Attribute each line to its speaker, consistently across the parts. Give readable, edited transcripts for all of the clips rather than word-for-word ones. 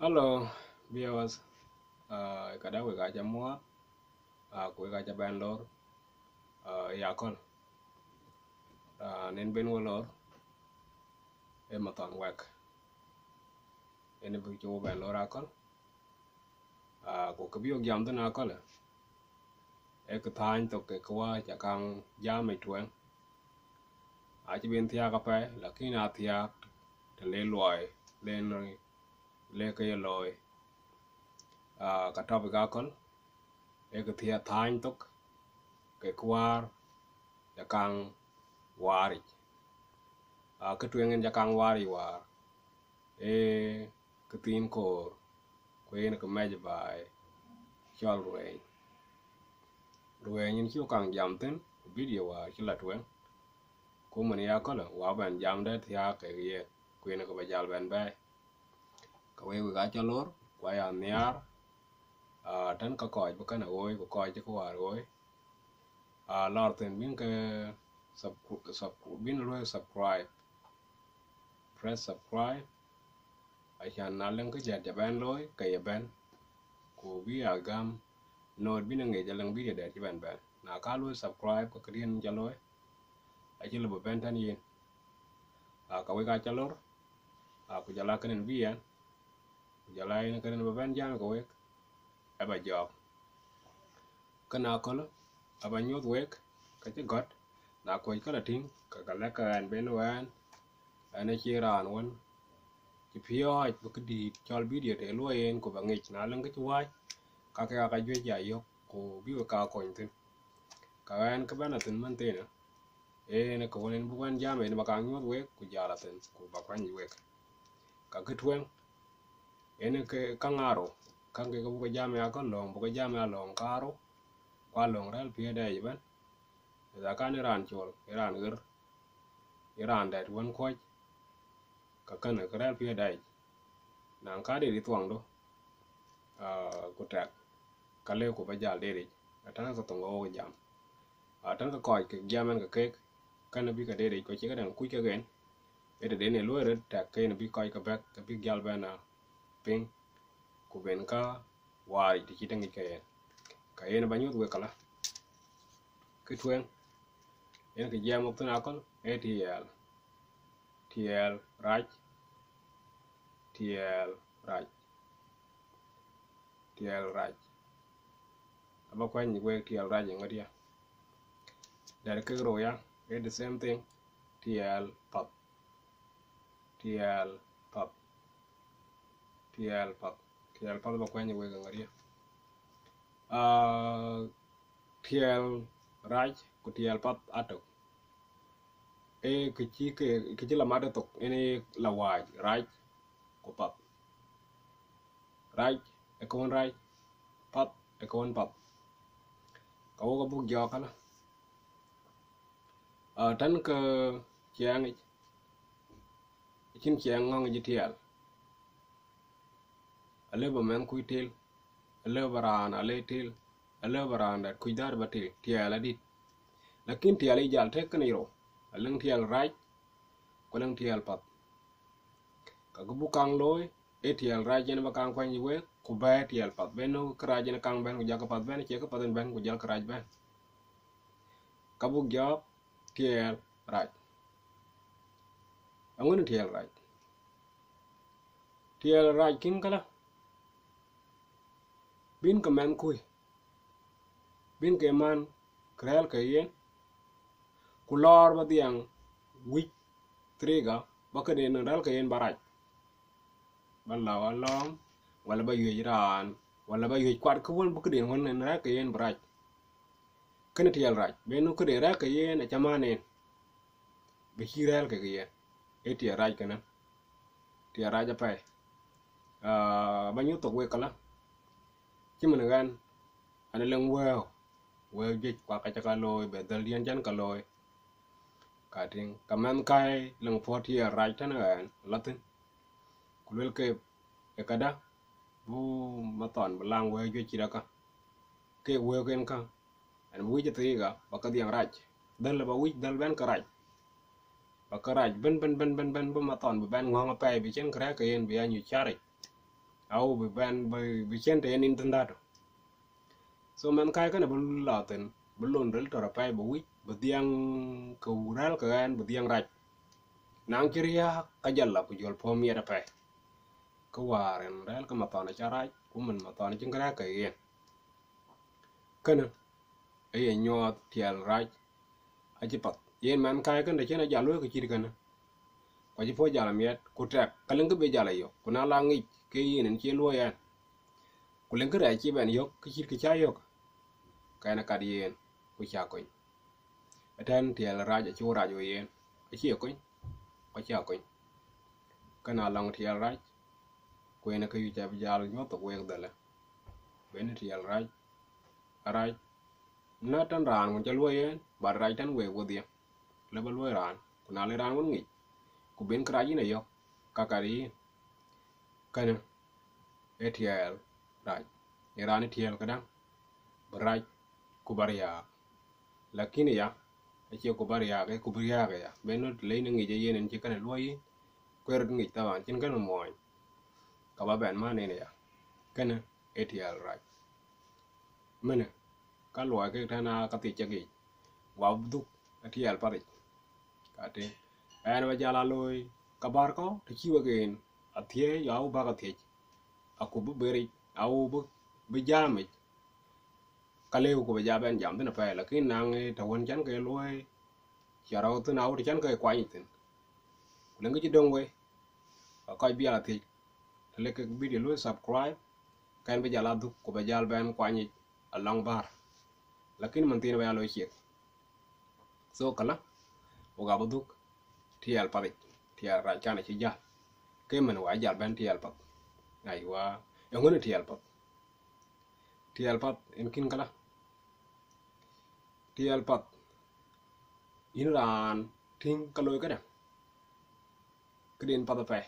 Speaker 1: Hello, viewers. Kada we gacha mua, we gacha ban lor, yakol. Nen ben wo lor, maton wek. Ene bu jo ban lor akol. Ko kabio gyam tan akol. Ka thain to ke kwa cha kang jam tuen. Chi ben thia ka pa, lakini athia te le loy, le ke loy. Ka topic akol. Ka thia thain to ke kwar cha kang wari. Cái chuyện en jakang wari war cái tin ko nó cái meje bai chol ruwen yin chu kang jam tin video wa chila twen ko man ya ko la wa ban jam da thia ke ye nó ko bajal ban bai ka we ga chalor kwa ya niar tan ka ko ba kana oi ko ko war oi lor ten bin ke sub bin lo subscribe press subscribe acan na leng ke jet jaban loy ke ben ko bi agam nod bi nge jalang bi de jaban ben na ka lo subscribe ko krian jaloy aci lo ben tan yin ka we ga chalor ku jala kenen bi yan ku jala yin kenen ben jam ko we aba job kana ko aba nyot we ka ci got na ko ka la tin ka la ka an ben wan ana ci ran won ci pio bu ke di chol video te lo yen ko ba ngi na leng ke wa ka jwe ja yo ko bi ka ko tin ka an ka bana tin man te na ne ko wonen bu wan jam ne ba ka nyot we ku jala tin ku ba kwa ni we ka ke twen ene ke ka ngaro ka ke ko bu jam ya ko long bu jam ya long karo kwa long ral pie da ban da ka ni ran chol ran iran da won ko ka kana ka ral pie da nan ka de tuang do ko ta ka le ko ba jal de tan ka tongo o jam tan ka ko ke jaman ka ke kana bi ka de ko ci ka dan ku ke gen ede de ne lo re ta ke ne bi ko ka back ka bi jal bana ping ku ben ka wai ti ci tangi ka ene ba nyut we kala ke twen ene ke jam ok na kon tl raj tl raj tl raj aba kwa ni we tl raj ngodia da ke ro ya the same thing tl pop tl pop tl pop tl pop aba kwa ni we ngodia tl raj ku tl pop ato ke ci la mada tok ene la waj raj ko pap raj e ko won raj pap e ko won pap ka wo bu gyo kala tan ke chiang chin chiang ngong ji tiel ale ba men ku til ale baran ale til ale baran da ku dar ba til tiel adit lakin tiel jal tek ni ro aleng tiel raj ko leng tiel pap ka bu kang loy tiel raj ne ba kang kwan we ku ba tiel pap beno kraj ne kang ben ku ja ka pap ben che ka paten ben ku jal kraj ben ka bu gyo tiel raj angun tiel raj kin kala bin ka men kui bin ke man krel ke yen ku lor ba diang wik triga ba ka de na dal ke yen baraj ban la walom wala ba yu ran wala ba yu kwat ko won bu ka de won na ke yen baraj ken tiel raj benu ka de ra ke yen a chamane be hirel ke yen tiel raj kana tiel raj pa ba nyu to we kala ci man gan ana leng wew je kwa ka ka loy be dal dien jan ka loy ka ting ka man kai leng po tiel raj tan gan latin kulel ke e kada bu maton belang we je ci ka ke we ken ka an bu je triga ba ka diang raj dal ba wi dal ben ka raj ba ka raj ben bu maton be ben ngong pa bi chen kra ke yen bi anyu chari au be ban be chente en intendado so man kai kana bul laten bulon rel tora pai bo wi be diang ko ural ka an be diang raj nang kiria ka jalla ku jol pom yeda pai ko waren rel ka matana charaj ku man matana jingra ka yen kana ay nyot tiel raj aji pat yen man kai kana chena jalo ka chir kana ko ji po jala miet ku tek kalen be jala yo ku na la ngi ke yen en che lo yan ku len ka chi ben yo ka chir ka cha yo kana ka yen ku cha ko atan tiel raj chu raj yo yen chi ko cha ko kana long tiel raj ku ena ka yu cha jala nyot to we dala ben tiel raj na tan ran mun jalwo yen bar raj tan we wo dia le ba lo ran ku na le ran mun ngi ku ben kra yi ne yo kakari kana etiel raj iran etiel kadang raj ku bar ya lakini ya ache ku bar ya ke ku bar ya ya ben le ne ngi je yen ci kana lo yi ku er ngi ta wan cin kana moy ka ba ben ma ne ya kana etiel raj mene ka lo ke tana ka ti che gi wa du etiel pari ka te an ba jala loy ka bar ko ti chi wa gen athie ya u ba ka ti aku bu beri au bu jame kale ko be jaben jam tena pa lakin nang ta won chan ke loy charo tu nau chan ke kwai tin leng ji dong we ka bi ala ti le ke video lo subscribe kan be jala du ko be jal ben kwani along bar lakin man tin ba lo chek so kala o ga bu tiel pa tiel ra chan chi ja ke man wa jal ben tiel pa ai wa yo ngone tiel pa en kin kala tiel pat in ran ting kaloi kada keden pat pa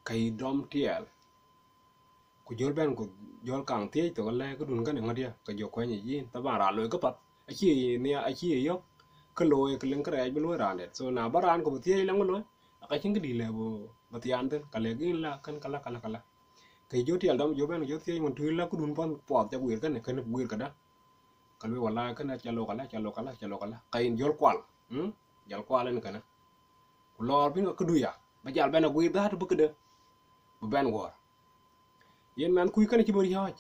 Speaker 1: kai dom tiel ku jol ben ku jol kang tie to le ko dun kan ngadia ka jo ko ni yin ta ba ra loi ko pat a chi ne a chi yo ka loi ka len kra be loi ran det so na baran ko tie lang loi ka chin di le bo batian ten ka le gin la kan kala kai jo tiel dom jo ben jo tie mon tu la ku dun pon pot ja wir kan wir kada kalwe wala kana chalo kala kain jol kwal jal kwal en kana lor bin ko duya ba jal bena guir da to bukde bu ben wor yen man kuy kana ci bari haj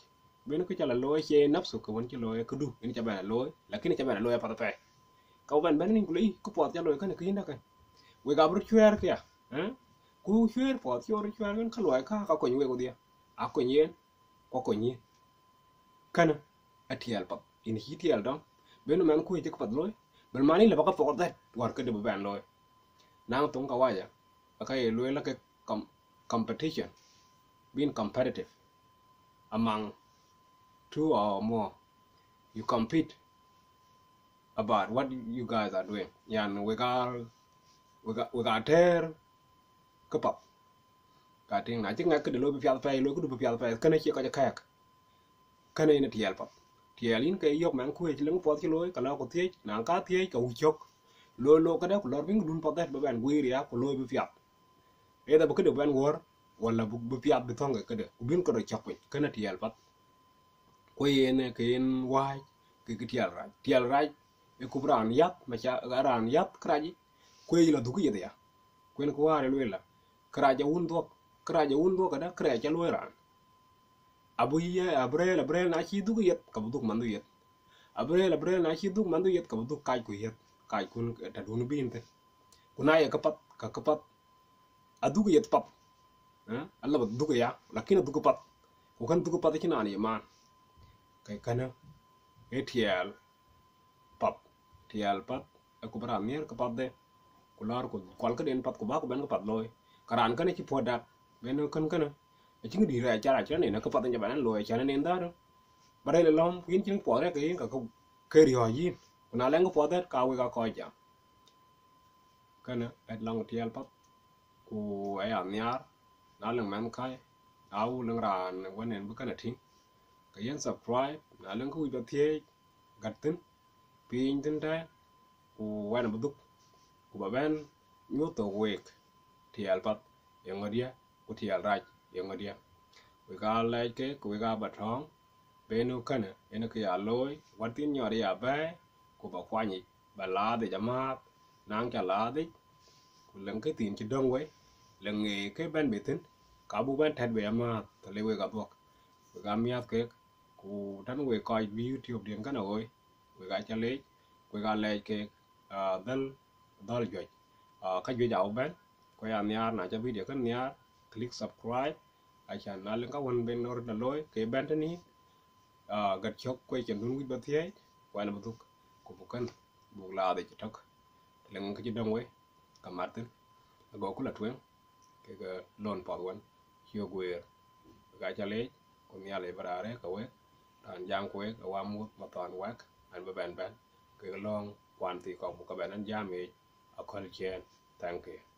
Speaker 1: ben ko chala loy che nafsu ko won ci loy ko du en ci bena loy lakini ci bena loy pa pa ka ben ni kulay ko pot ja loy kana ko yinda kan we ga bru chuer kya ku chuer pot chuer kan ka loy ka ko we ko dia a ko yen ko nyen kana atiel pap in hitiel dom beno man ku te pat loy bel mani le baka fokot that war ke de ban loy nang tong ka waya akai loy la ke competition being competitive among two or more you compete about what you guys are doing yan we got ter ke pap ka ting na tinga ke de loy bi fial pay loy ku du bi fial pay kana chi ka ja kak kana ina tiel pap tiel in ke yok man ku chi leng pot chi loy kala ko tie na ka tie ka u chok lo ka da ku lor bin dun pot that ba ban guir ya ku loy bi fiat e da bu ke de ban wor wala bu fiat bi tonga ke de ku bin ko do chok pin kana tiel pat ko yene ke en wai ke tiel raj e ku bran yat ma cha ran yat kraji ko yi la du ku ye ya ku en ko ware lo la kraja un do ka da kraja lo ran abu ye abrel na chi du yet ka bu man du yet abrel na chi du man du yet ka bu kai ku yet kai kun ta dun bin te kuna ye ka pat adu yet pap Allah ba du ya lakin du pat ku kan du pat chi na ni man kai kana etiel tiel pat ku bara mer ka pat de ku lar ku kwal ka den pat ku ba ku ben ka pat loy karan kana chi podat ben kan kana chính đi ra cha này nó có phát cho bạn lùi cha nên đó mà đây là lom kiến chứng bỏ ra cái cái điều gì nào lấy cái bỏ ra cao cái coi chả cái nữa cái lòng thiel bắt của ai ăn nhar nào lần mang cái áo lần ra quan nên bữa cái này cái yên subscribe nào lần cái video thiê gặt tin pin tin ra của ai làm bút của bà bên nhớ tổ quẹt thiel bắt yang dia của thiel ra yang dia we ga lai ke ku we ga ba thong be nu kana ene ke ya loy wat tin nyor ya ba ku ba kwa ni ba la de jama nang cha la de ku leng ke tin chi dong we leng nge ke ben be tin ka bu ben that be ma to le we ga bok we ga miat ke ku tan we coi YouTube điện cái nồi we ga cha le we ga le ke dal dal jo ka jo ja ben ko ya nya na cha video kan nya click subscribe acha na lên các quan bên nor da loy ke ben tani gật chok quay chân hun wit ba thiê qua na buk ku bukan buk la de chok leng ke dong we ka martin go ku la twen ke ga lon pa wan chiu gwe ga cha le ku nya le barare ka we an jam ko ka wa mu ma ton wak an ba ben ben ke long quan ti ko bu ka ben an jam e a kol chen thank you